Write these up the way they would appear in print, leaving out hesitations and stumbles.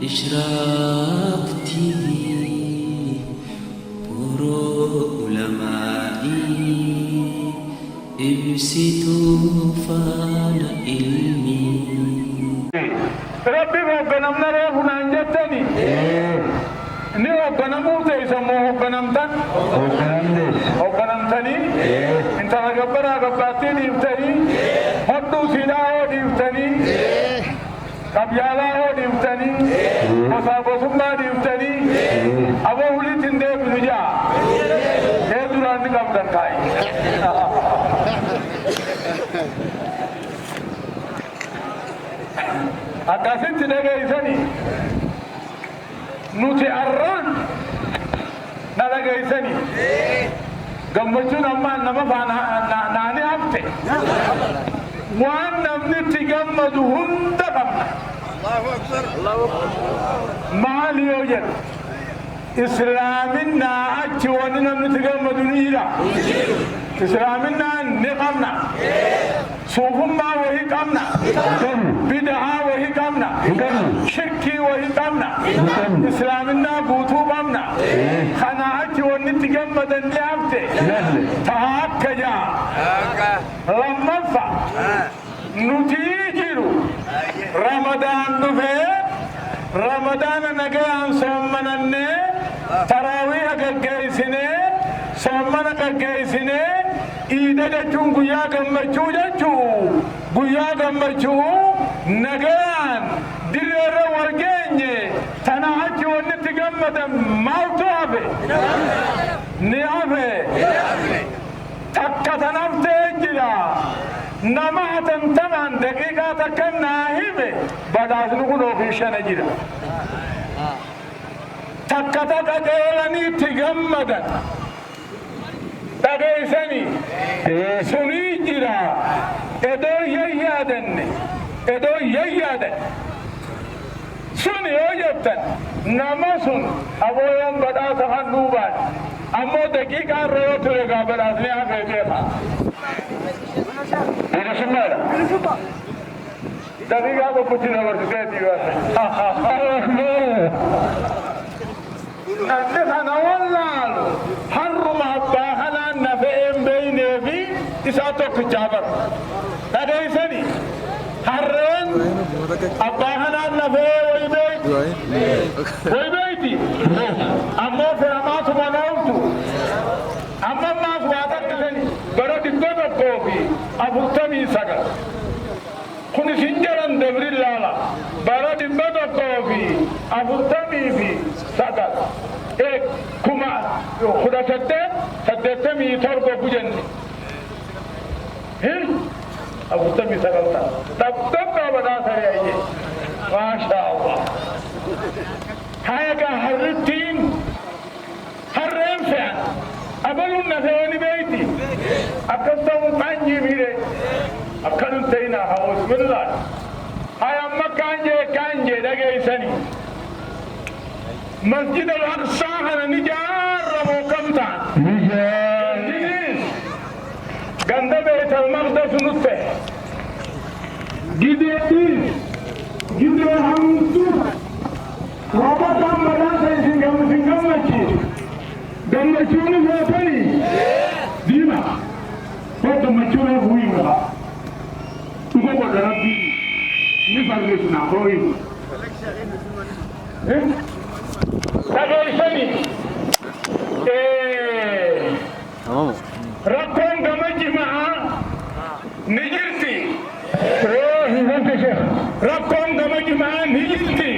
إشراق تيفي برو علمائي إبسطوا فان علمي ربي ربنا من ربنا انجتني ni hoggana murte isamoo hogganamtan hogganamtanii intala gabbara gabbaatti dhiiftanii hodduu siinaa hoo dhiiftanii qabyaalaa hoo dhiiftanii gosaa gosummaa dhiiftanii aboo hulitti hin deebinu jaa ee duraan ni qabdan kaayi akkasitti dhageessanii nuti arraan na dhageessani gammachuun ammaan nama naani hafte waan namni itti gammadu hunda qabna maal yoo jedhu islaaminaa achi wanni namni itti gammadu ni jira islaaminaa ni qabna suufummaa wahii qabna bid'aa wahii qabna shirkii wahii qabna islaaminaa guutuu qabna kana achi wanni itti gammadan ni hafte ta'a akka jaa lammaffa nutii jiru ramadaan dhufee ramadaana nagayaan soommanannee taraawiiha gaggeessinee soommana gaggeessinee iida jechuun guyyaa gammachuu jechuu guyyaa gammachuu nagayaan direerra wal geenye tana achi wanni itti gammadan maaltu hafe ni hafe takka tan haftee jira nama hatantamaan daqiiqaa takka naa hime badhaasni kun ofii shana jira takka takka qeelanii itti gammadan dhageessani sunii jira edoo yayyaadan sun yoo jettan nama sun abooyan badhaasa kan duubaan ammoo daqiiqaa irra yoo ture gaa badhaasni hafee beeka bilisummaadha daqiiqaa tokkotti dabarsiteeti namni kana wallaalu harruma abbaa kanaan nafe'een beeynee fi isaa tokkichaa bara dhageessani harreen abbaa kanaan nafe'ee way beeyti ammoo fe'amaatuma nooltu amma ammaas waa takkisani bara 149 kun isin jedhan dabrin laala bara 149 kuma 1887 bujanni aburtamii sagalta dabdabaa badhaasari ayye maasha Allah hayaga harrittiin harreen fe'an abaluun nafeeni beeyti akkas ta'uu qaanjii miire akkanun ta'inaa haa bismillah hay amma kaanjee dhageessani مسجد الأقصى أنا نجار وكمتان عند بيت المقدس نطفه جديدي همسو رابطا مداسة سنغمتي دمشوني فاتني ديما فاتو مچوني هوي ملا تقول ربي نفرقنا هوي dhageessani rakkoon gama jimaa ni jirti rakkoon gama jimaa ni jirti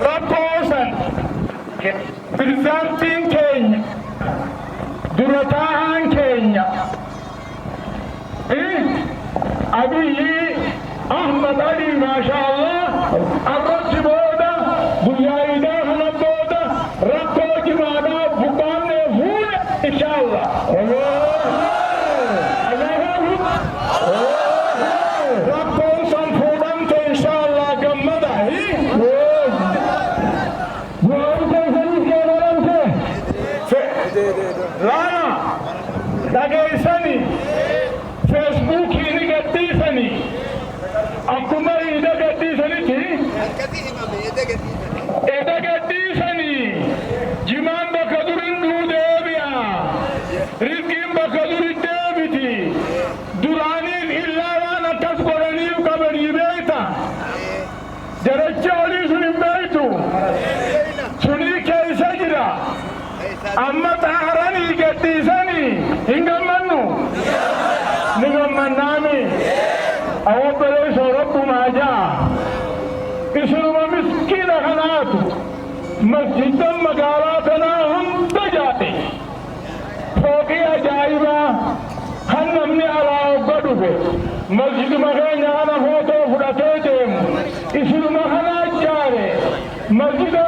rakkoo san pirezidaantiin keenya dura taa'aan keenya Abiyyi Ahmad Ali maasha Allah arratti booda guyyaa idaa kana booda rakkoo jimaadhaa buqqaannee fuudhe inshallah rakkoon san fuudhamte inshallah gammada laana dhageessani feesbuukii ni gadhiisani akkuma iida gadhiisanitti gadhiisanii jimaan bakka durin dhuu deebi'a rizqiin bakka duri deebiti duraaniif illaa waan akkas godhaniif qabanii beeyta daracha olii sun hin beeytu sunii keessa jira amma xaaranii gadhiisanii hin gammannu ni gammannaami awwabbalee rabbumaa jaa isinuma miskiina kanaatu masjiddan magaalaa kanaa hunda jaate fooqii ajaa'ibaa kan namni alaa obba dhufe masjiduma keenya kana footoo fudhatee deemu isinuma kanaa jaare masjida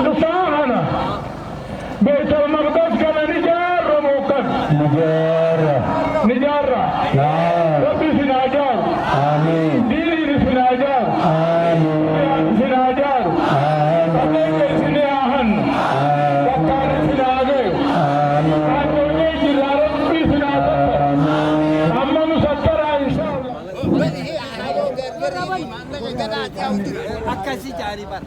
dhufaa kana beetal maqdas kana ni jaarra mookas ni jaarra rabbi isin haa jaaru diiniin isin haa jaaru isin haa jaaru qabeenya isin haa hannu bakkaan isin haa gayu qaandoonee jirraa rabbi isin haa tattara amma nu sattaraa inshaallah akkasii jaarii bara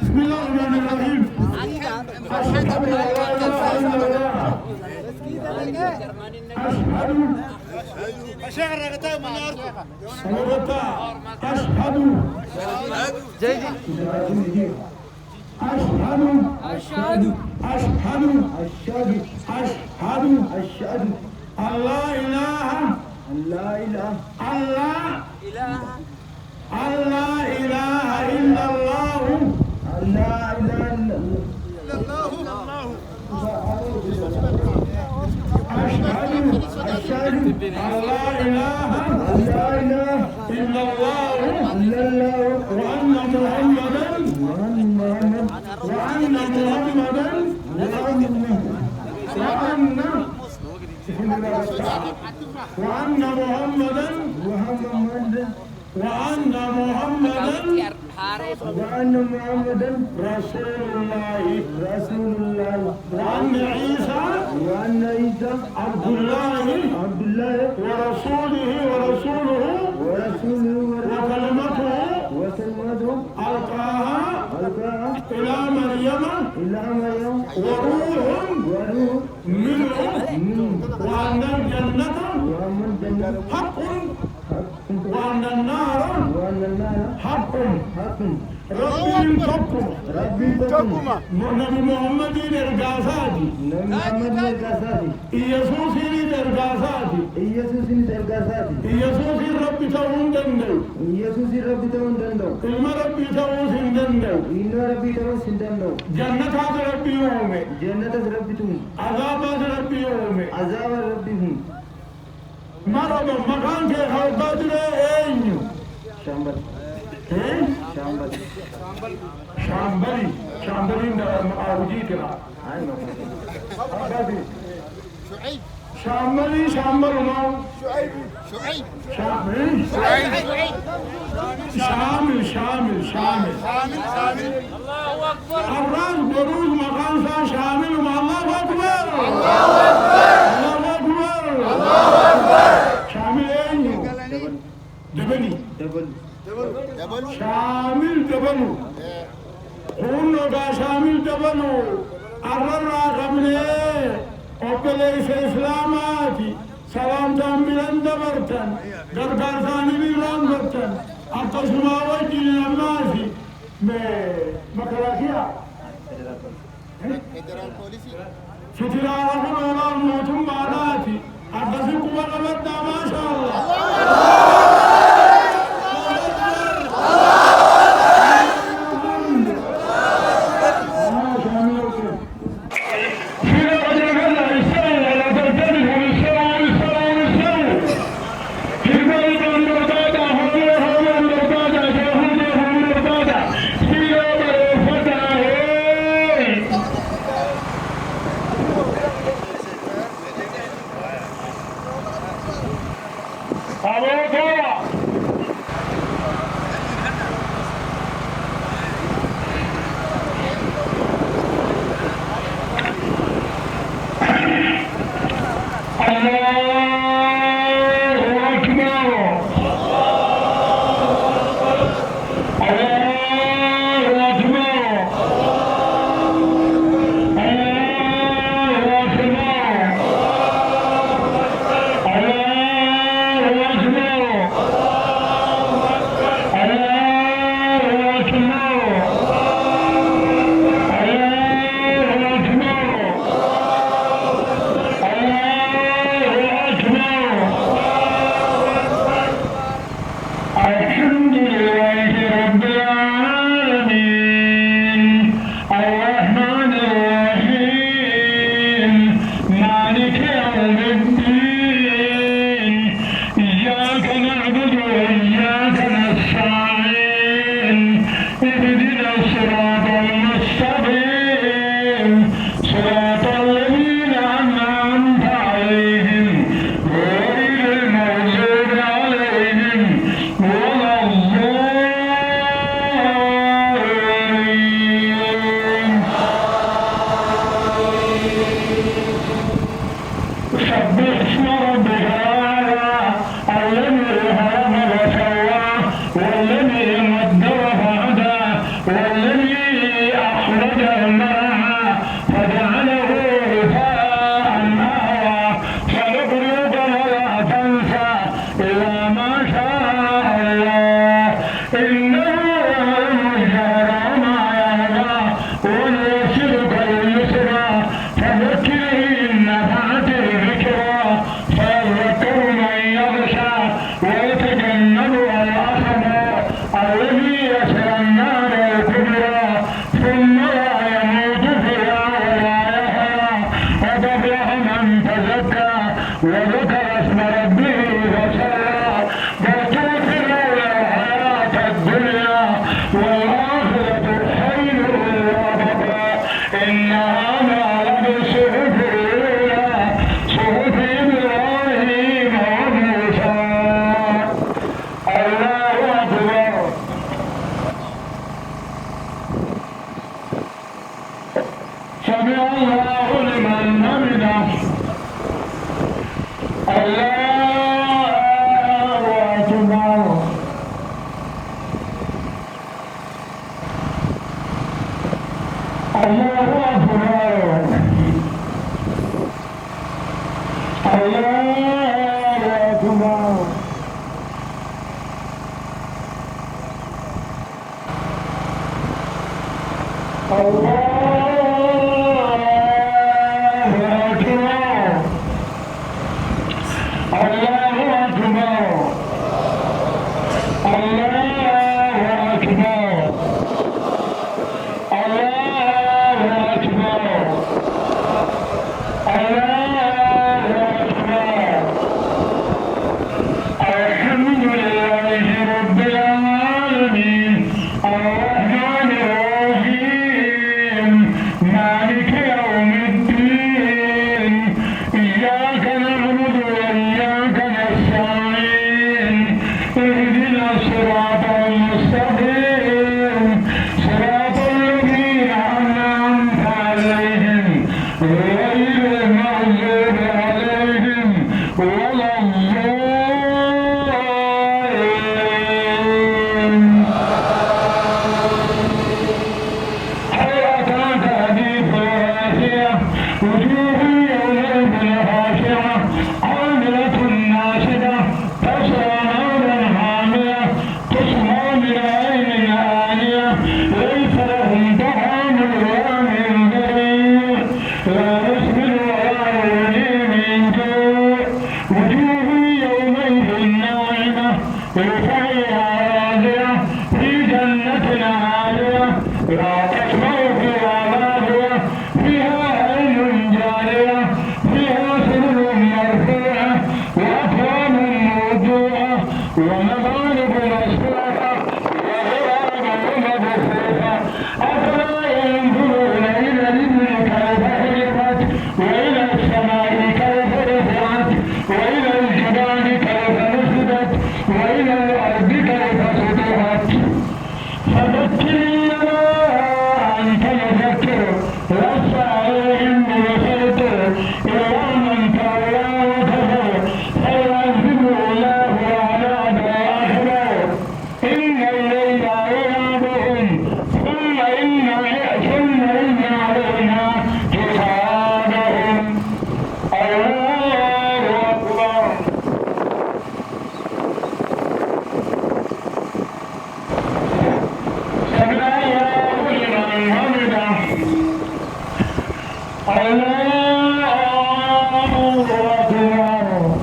بسم الله الرحمن الرحيم أشهد الله إله الله إله إلا الله لا إله إلا الله أشهد أن لا إله إلا الله وأن محمدا رسول الله وأن عيسى عبد الله ورسوله وكلمته ألقاها إلى مريم وروح منه وأن الجنة حق وأن النار حق ربي تقوم نبي محمد درجاساتي يسوع درجاساتي يسوع ربي تون دندو إلما ربي تون سندندو جنة ربي يومي عذاب ربي يومي مرحبا مكان کے خلقات رہے اینیو شامبلی آوجی کنا شامبل ناو شامل الراس بروز مكان سا شامل الله أكبر شامل اینیو دبنی شامل دبنو خون دا شامل دبنو الرا قبله اوبليس اسلاماتي سلام تامبلن دبرتن غرغر ثاني بيران برتن اقسما وجه الناسي مكراكيا فدرال بوليسي فتراه ولا موتم بالاتي اقسم قبل ما شاء الله Bravo! الحمد لله رب العالمين الرحمن الرحيم مالك يوم الدين إياك نعبد وإياك نستعين اهدنا الصراط المستقيم صراط الذين أنعمت عليهم غير المغضوب عليهم ولا الضالين. سبح اسم ربك الأعلى الذي خلق فسوى والذي قدر فهدى والذي أخرج المرعى فجعله غثاء أحوى سنقرئك ولا تنسى إلا ما شاء الله إنه يعلم الجهر وما يخفى ونيسرك لليسرى فذكر إن نفعت الذكرى سيذكر من يخشى ويتجنبها الأشقى الذي يصلى النار الكبرى ثم لا يموت فيها ولا يحيى قد أفلح من تزكى وذكر اسم ربه فصلى بل تؤثرون الحياة الدنيا والآخرة خير وأبقى إن هذا لفي الصحف الأولى صحف إبراهيم وموسى. الله أكبر. سمع الله لمن حمده. الله أكبر. الله أكبر. الله أكبر. الحمد لله رب العالمين الرحمن الرحيم مالك يوم الدين إياك نعبد وإياك نستعين اهدنا الصراط المستقيم صراط الذين أنعمت عليهم غير المغضوب عليهم ولا الضالين. هل أتاك حديث الغاشية وجوه يومئذ خاشعة عاملة ناصبة تصلى نارا حامية تسقى من عين آنية ليس لهم طعام ولا من ضريع لا يسمن ولا يغني من جوع وجوه يومئذ ناعمة لسعيها راضية في جنة عالية لا تسمع فيها لاغية فيها عين جارية فيها سرر مرفوعة وأكواب موضوعة ومغارب مصفوفة وغراب مبثوثة أفلا ينظرون إلى الإبل كيف خلقت وإلى السماء كيف رفعت وإلى الجبال كيف نصبت وإلى الأرض كيف سطحت فذكر إنما أنت مذكر لست عليهم بمسيطر إلا من تولى وكفر فيعذبه الله العذاب الأكبر إن الليل يلعبهم ثم إن علينا حسابهم. الله أكبر. سمع الله لمن حمده. الله أكبر.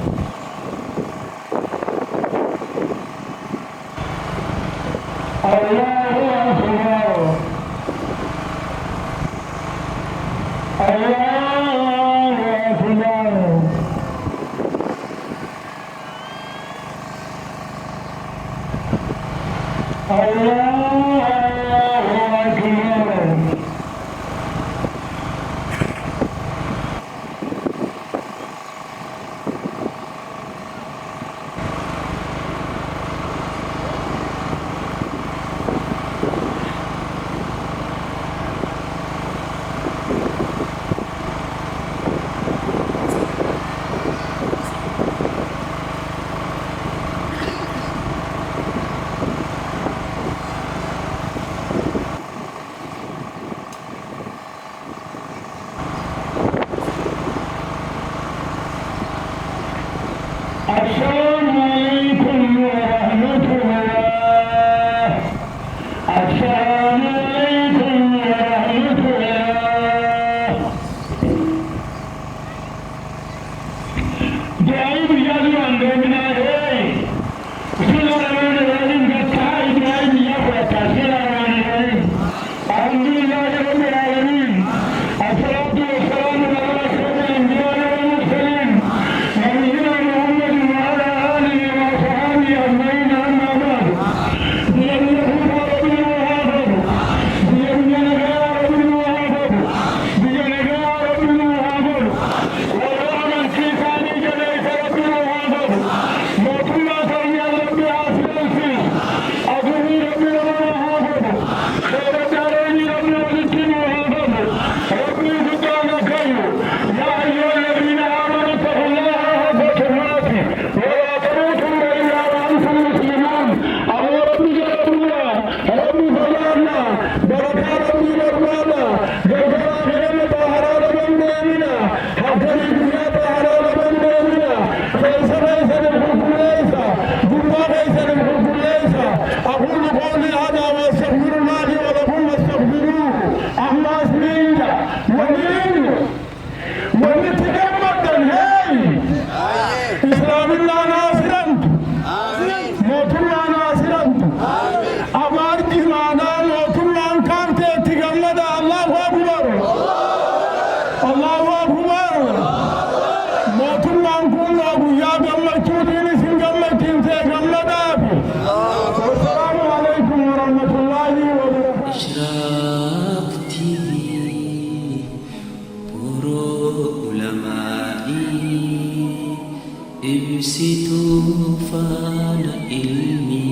ibsituu faana ilmi